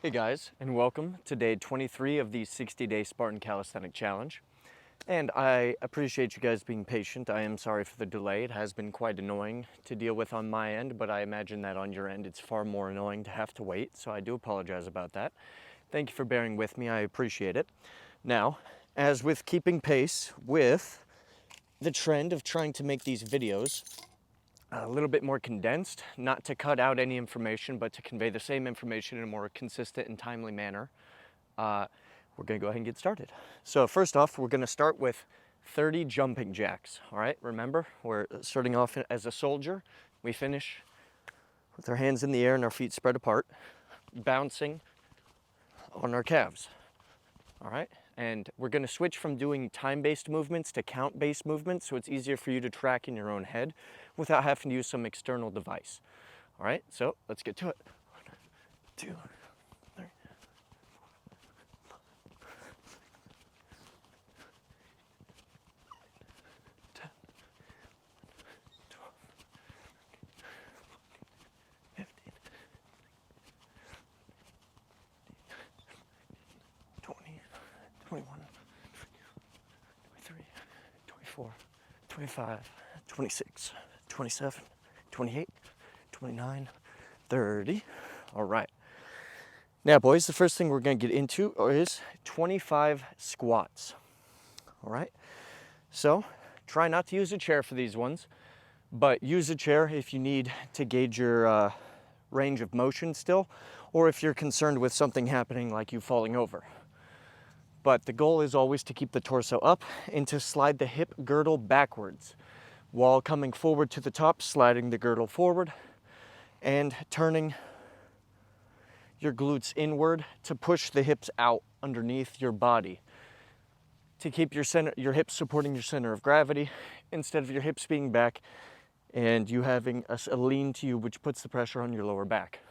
Hey guys, and welcome to day 23 of the 60-day Spartan Calisthenic Challenge. And I appreciate you guys being patient. I am sorry for the delay. It has been quite annoying to deal with on my end, but I imagine that on your end it's far more annoying to have to wait, so I do apologize about that. Thank you for bearing with me. I appreciate it. Now, as with keeping pace with the trend of trying to make these videos a little bit more condensed, not to cut out any information, but to convey the same information in a more consistent and timely manner, we're gonna go ahead and get started. So first off, we're gonna start with 30 jumping jacks, all right? Remember, we're starting off as a soldier. We finish with our hands in the air and our feet spread apart, bouncing on our calves, all right? And we're gonna switch from doing time-based movements to count-based movements, so it's easier for you to track in your own head without having to use some external device. All right, so let's get to it. 1, 2, 3. 10, 12, 15, 20, 21, 23, 24, 25, 26, 27, 28, 29, 30. All right. Now, boys, the first thing we're going to get into is 25 squats. All right. So try not to use a chair for these ones, but use a chair if you need to gauge your range of motion still, or if you're concerned with something happening like you falling over. But the goal is always to keep the torso up and to slide the hip girdle backwards while coming forward to the top, sliding the girdle forward and turning your glutes inward to push the hips out underneath your body to keep your hips supporting your center of gravity instead of your hips being back and you having a lean to you, which puts the pressure on your lower back.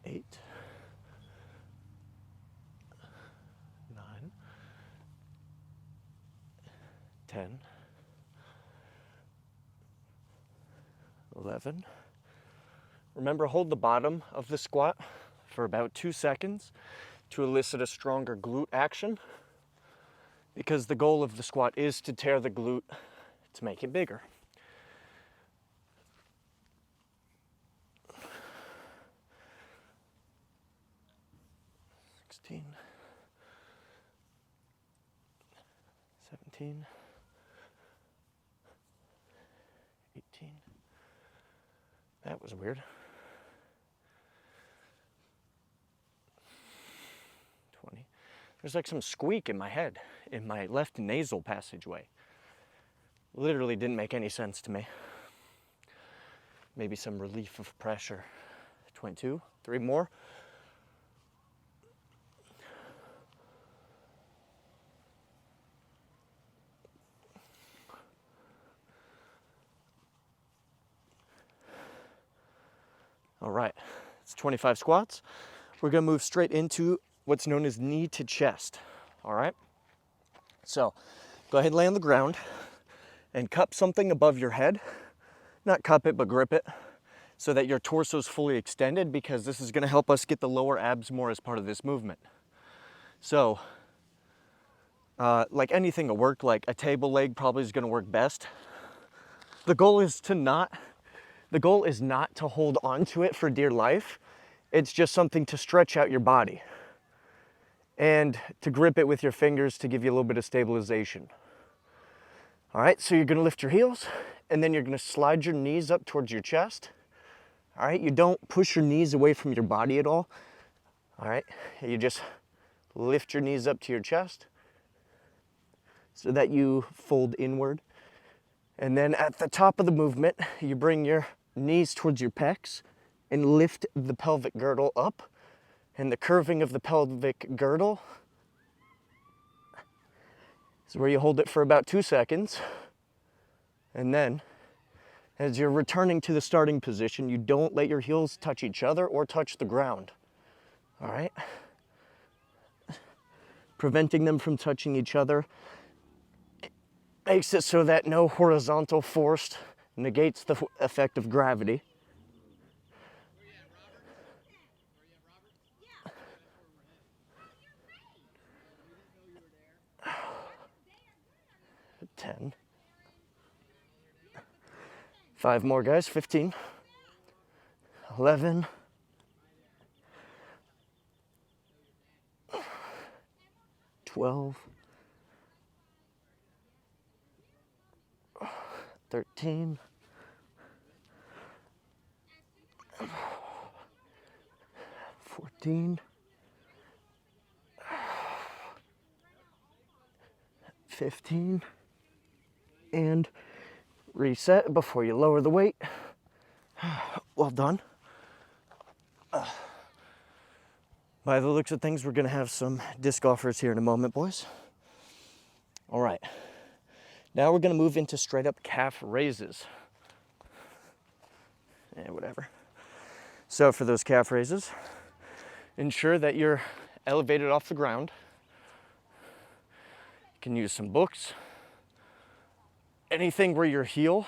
Eight, 9, 10, 11. Remember, hold the bottom of the squat for about 2 seconds to elicit a stronger glute action, because the goal of the squat is to tear the glute to make it bigger. 16, 17, 18. That was weird. 20. There's like some squeak in my head, in my left nasal passageway. Literally didn't make any sense to me. Maybe some relief of pressure. 22, 3 more. All right, it's 25 squats. We're gonna move straight into what's known as knee to chest, all right? So go ahead and lay on the ground and cup something above your head. Not cup it, but grip it so that your torso is fully extended, because this is gonna help us get the lower abs more as part of this movement. So like anything at work, like a table leg probably is gonna work best. The goal is not to hold on to it for dear life. It's just something to stretch out your body and to grip it with your fingers to give you a little bit of stabilization. All right, so you're gonna lift your heels and then you're gonna slide your knees up towards your chest. All right, you don't push your knees away from your body at all. All right, you just lift your knees up to your chest so that you fold inward. And then at the top of the movement, you bring your knees towards your pecs and lift the pelvic girdle up And the curving of the pelvic girdle is where you hold it for about 2 seconds. And then, as you're returning to the starting position, you don't let your heels touch each other or touch the ground. All right? Preventing them from touching each other makes it so that no horizontal force negates the effect of gravity. Yeah. 10. 5 more, guys. 15. 11. 12. 13. 14. 15. And reset before you lower the weight. Well done. By the looks of things, we're going to have some disc golfers here in a moment, boys. All right. Now we're going to move into straight up calf raises. Whatever. So for those calf raises, ensure that you're elevated off the ground. You can use some books. Anything where your heel,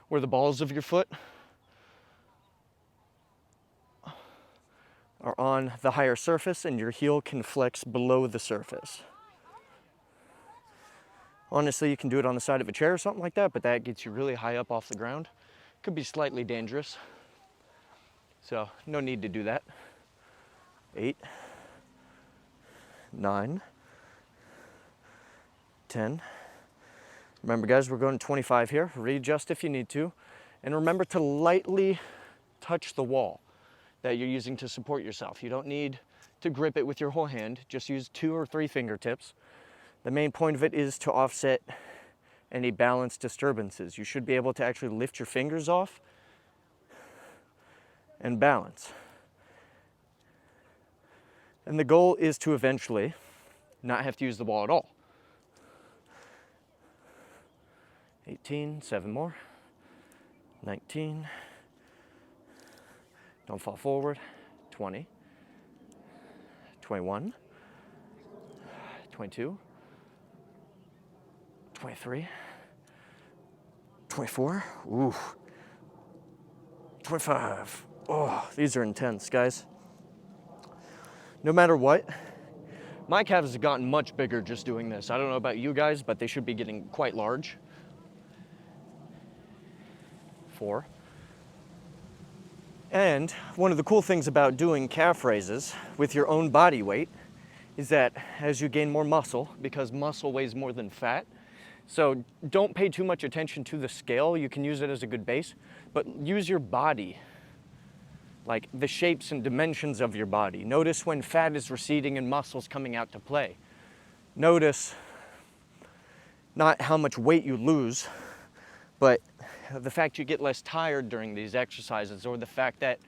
where the balls of your foot are on the higher surface and your heel can flex below the surface. Honestly, you can do it on the side of a chair or something like that, but that gets you really high up off the ground. Could be slightly dangerous. So, no need to do that. 8, 9, 10. Remember, guys, we're going 25 here. Readjust if you need to. And remember to lightly touch the wall that you're using to support yourself. You don't need to grip it with your whole hand. Just use 2 or 3 fingertips. The main point of it is to offset any balance disturbances. You should be able to actually lift your fingers off and balance. And the goal is to eventually not have to use the wall at all. 18, 7 more. 19. Don't fall forward. 20. 21. 22. 23, 24, ooh, 25. Oh, these are intense, guys. No matter what, my calves have gotten much bigger just doing this. I don't know about you guys, but they should be getting quite large. 4. And one of the cool things about doing calf raises with your own body weight is that as you gain more muscle, because muscle weighs more than fat, so don't pay too much attention to the scale. You can use it as a good base, but use your body, like the shapes and dimensions of your body. Notice when fat is receding and muscles coming out to play. Notice not how much weight you lose, but the fact you get less tired during these exercises, or the fact that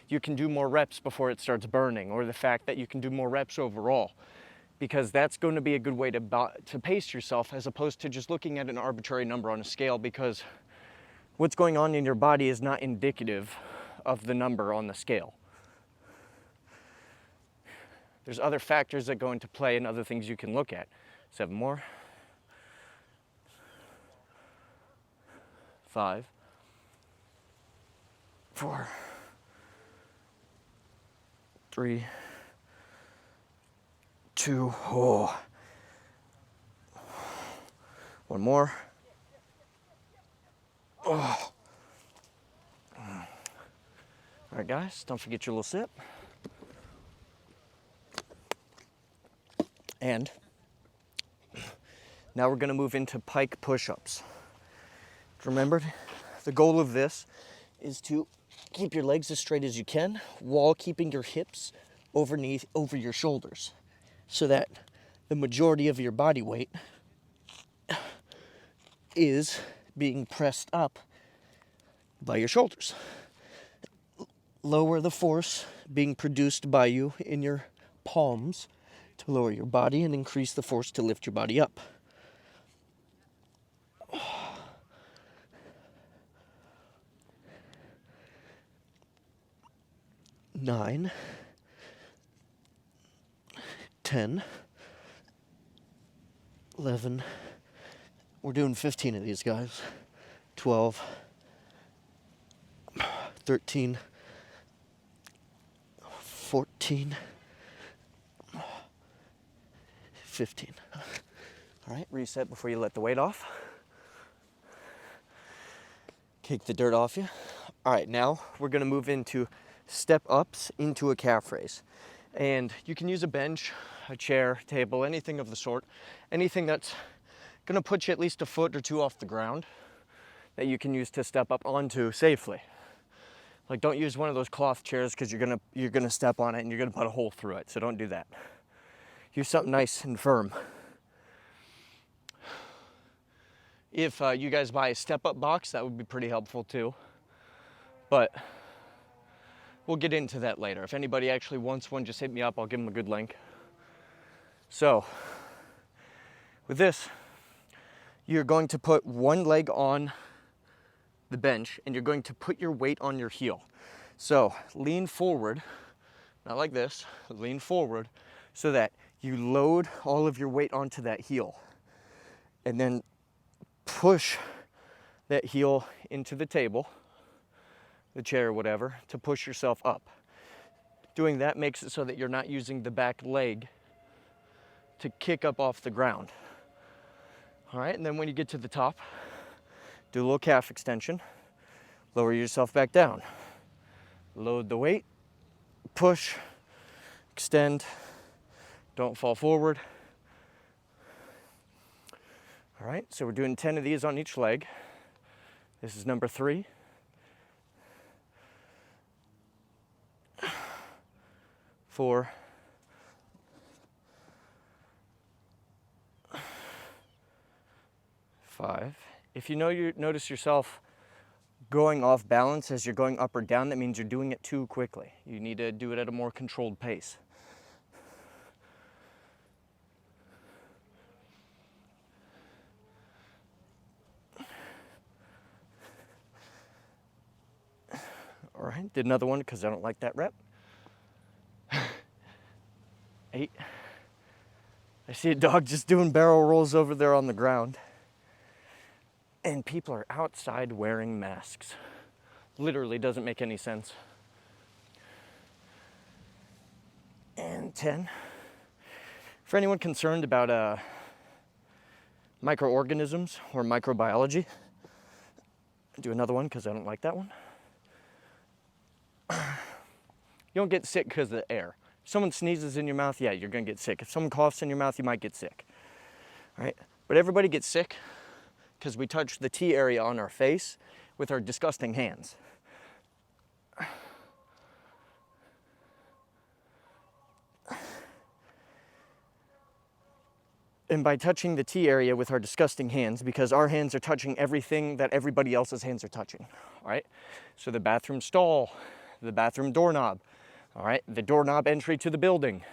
you can do more reps before it starts burning, or the fact that you can do more reps overall. Because that's going to be a good way to pace yourself, as opposed to just looking at an arbitrary number on a scale, because what's going on in your body is not indicative of the number on the scale. There's other factors that go into play and other things you can look at. 7 more. 5. 4. 3. 2. Oh. 1 more. Oh. All right, guys, don't forget your little sip. And now we're going to move into pike push-ups. Remember, the goal of this is to keep your legs as straight as you can while keeping your hips over your shoulders, so that the majority of your body weight is being pressed up by your shoulders. lower the force being produced by you in your palms to lower your body and increase the force to lift your body up. 9, 10, 11, we're doing 15 of these guys, 12, 13, 14, 15. All right, reset before you let the weight off. Kick the dirt off you. All right, now we're gonna move into step ups into a calf raise. And you can use a bench, a chair, table, anything of the sort. Anything that's gonna put you at least a foot or two off the ground that you can use to step up onto safely. Like, don't use one of those cloth chairs because you're gonna step on it and you're gonna put a hole through it. So don't do that. Use something nice and firm. If you guys buy a step-up box, that would be pretty helpful too. But we'll get into that later. If anybody actually wants one, just hit me up. I'll give them a good link. So with this, you're going to put one leg on the bench and you're going to put your weight on your heel. So lean forward, not like this, lean forward so that you load all of your weight onto that heel. And then push that heel into the table, the chair, whatever, to push yourself up. Doing that makes it so that you're not using the back leg to kick up off the ground. All right, and then when you get to the top, do a little calf extension, lower yourself back down. Load the weight, push, extend, don't fall forward. All right, so we're doing 10 of these on each leg. This is number 3. 4. 5. If you notice yourself going off balance as you're going up or down, that means you're doing it too quickly. You need to do it at a more controlled pace. All right, did another one because I don't like that rep. 8. I see a dog just doing barrel rolls over there on the ground. And people are outside wearing masks. Literally doesn't make any sense. And 10. For anyone concerned about microorganisms or microbiology, do another one because I don't like that one. You don't get sick because of the air. If someone sneezes in your mouth, yeah, you're gonna get sick. If someone coughs in your mouth, you might get sick. All right? But everybody gets sick because we touch the T area on our face with our disgusting hands. And by touching the T area with our disgusting hands, because our hands are touching everything that everybody else's hands are touching, all right? So the bathroom stall, the bathroom doorknob, all right? The doorknob entry to the building,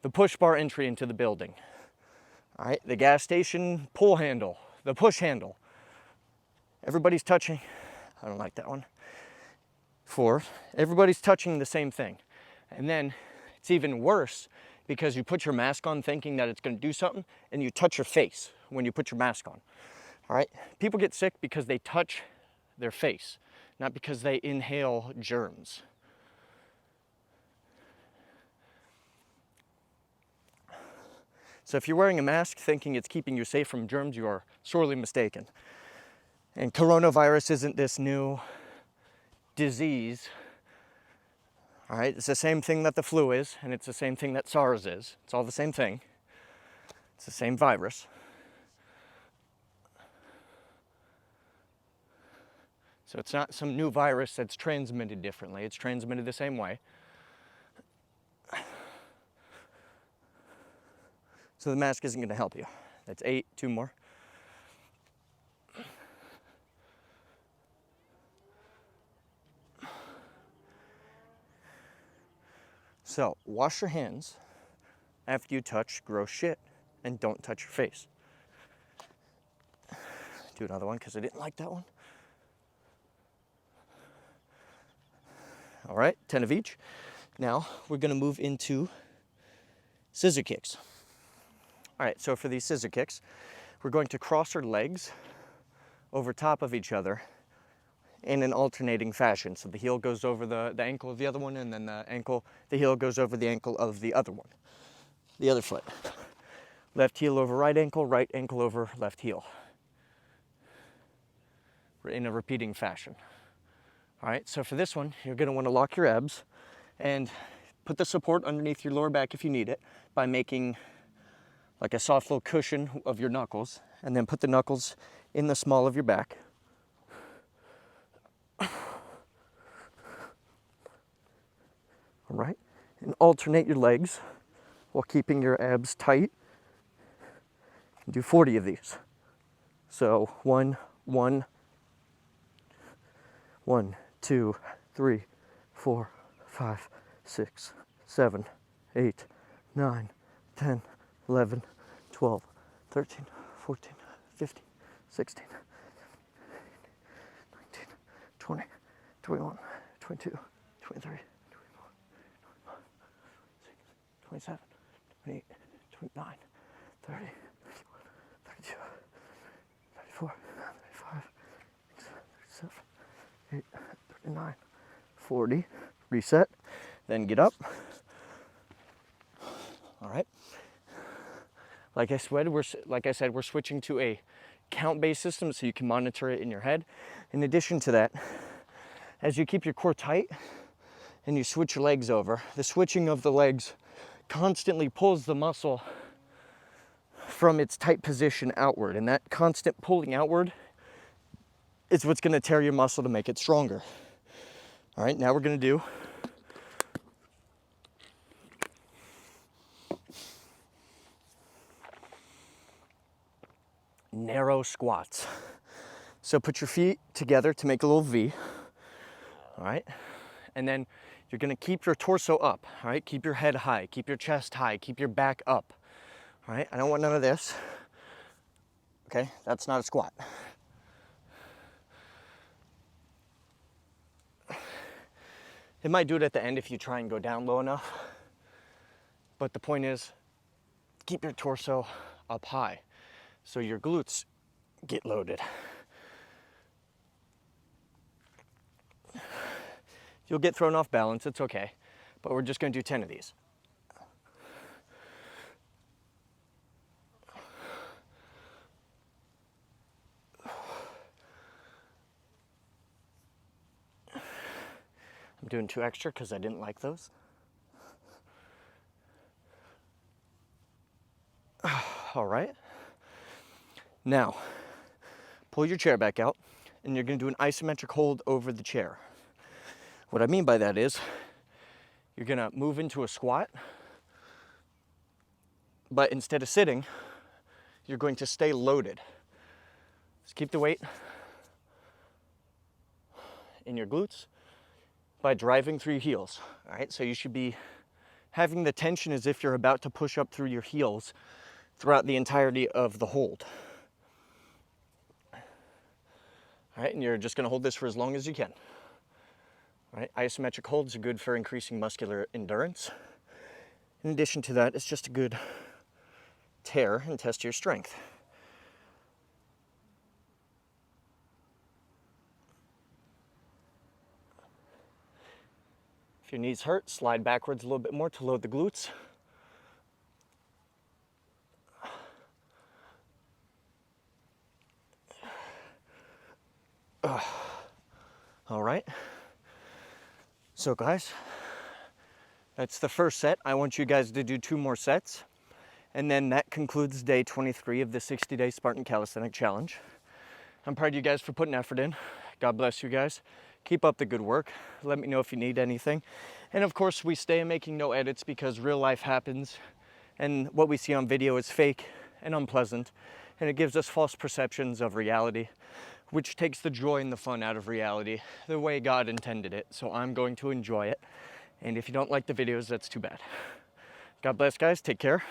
the push bar entry into the building, all right? The gas station pull handle, the push handle. Everybody's touching, I don't like that one. 4, everybody's touching the same thing. And then it's even worse because you put your mask on thinking that it's gonna do something and you touch your face when you put your mask on, all right? People get sick because they touch their face, not because they inhale germs. So if you're wearing a mask thinking it's keeping you safe from germs, you are sorely mistaken. And coronavirus isn't this new disease, all right? It's the same thing that the flu is, and it's the same thing that SARS is. It's all the same thing. It's the same virus. So it's not some new virus that's transmitted differently. It's transmitted the same way. So the mask isn't going to help you. That's 8, 2 more. So wash your hands after you touch gross shit, and don't touch your face. Do another one because I didn't like that one. All right, 10 of each. Now we're gonna move into scissor kicks. All right, so for these scissor kicks, we're going to cross our legs over top of each other in an alternating fashion. So the heel goes over the ankle of the other one, and then the heel goes over the ankle of the other one, the other foot. Left heel over right ankle over left heel. We're in a repeating fashion. All right, so for this one, you're gonna wanna lock your abs and put the support underneath your lower back if you need it by making like a soft little cushion of your knuckles, and then put the knuckles in the small of your back. All right, and alternate your legs while keeping your abs tight. Do 40 of these. So 1, 2, 3, 4, 5, 6, 7, 8, 9, 10, 11, 12, 13, 14, 15, 16, 19, 20, 21, 22, 23, 24, 27, 28, 29, 30, 32, 34, 35, 37, 38, 39, 40. Reset, then get up. All right. Like I said, we're switching to a count-based system so you can monitor it in your head. In addition to that, as you keep your core tight and you switch your legs over, the switching of the legs constantly pulls the muscle from its tight position outward, and that constant pulling outward is what's going to tear your muscle to make it stronger. All right, now we're going to do narrow squats. So put your feet together to make a little V. All right, and then you're going to keep your torso up. All right, keep your head high, keep your chest high, keep your back up. All right, I don't want none of this. Okay, that's not a squat. It might do it at the end if you try and go down low enough. But the point is, keep your torso up high so your glutes get loaded. You'll get thrown off balance, it's okay. But we're just gonna do 10 of these. I'm doing 2 extra because I didn't like those. All right. Now, pull your chair back out, and you're going to do an isometric hold over the chair. What I mean by that is, you're going to move into a squat, but instead of sitting, you're going to stay loaded. Just keep the weight in your glutes by driving through your heels. All right, so you should be having the tension as if you're about to push up through your heels throughout the entirety of the hold. All right, and you're just gonna hold this for as long as you can. All right, isometric holds are good for increasing muscular endurance. In addition to that, it's just a good tear and test your strength. If your knees hurt, slide backwards a little bit more to load the glutes. All right. So guys, that's the first set. I want you guys to do 2 more sets. And then that concludes day 23 of the 60-day Spartan Calisthenic Challenge. I'm proud of you guys for putting effort in. God bless you guys. Keep up the good work. Let me know if you need anything. And of course, we stay making no edits because real life happens and what we see on video is fake and unpleasant, and it gives us false perceptions of reality, which takes the joy and the fun out of reality the way God intended it. So I'm going to enjoy it. And if you don't like the videos, that's too bad. God bless, guys. Take care.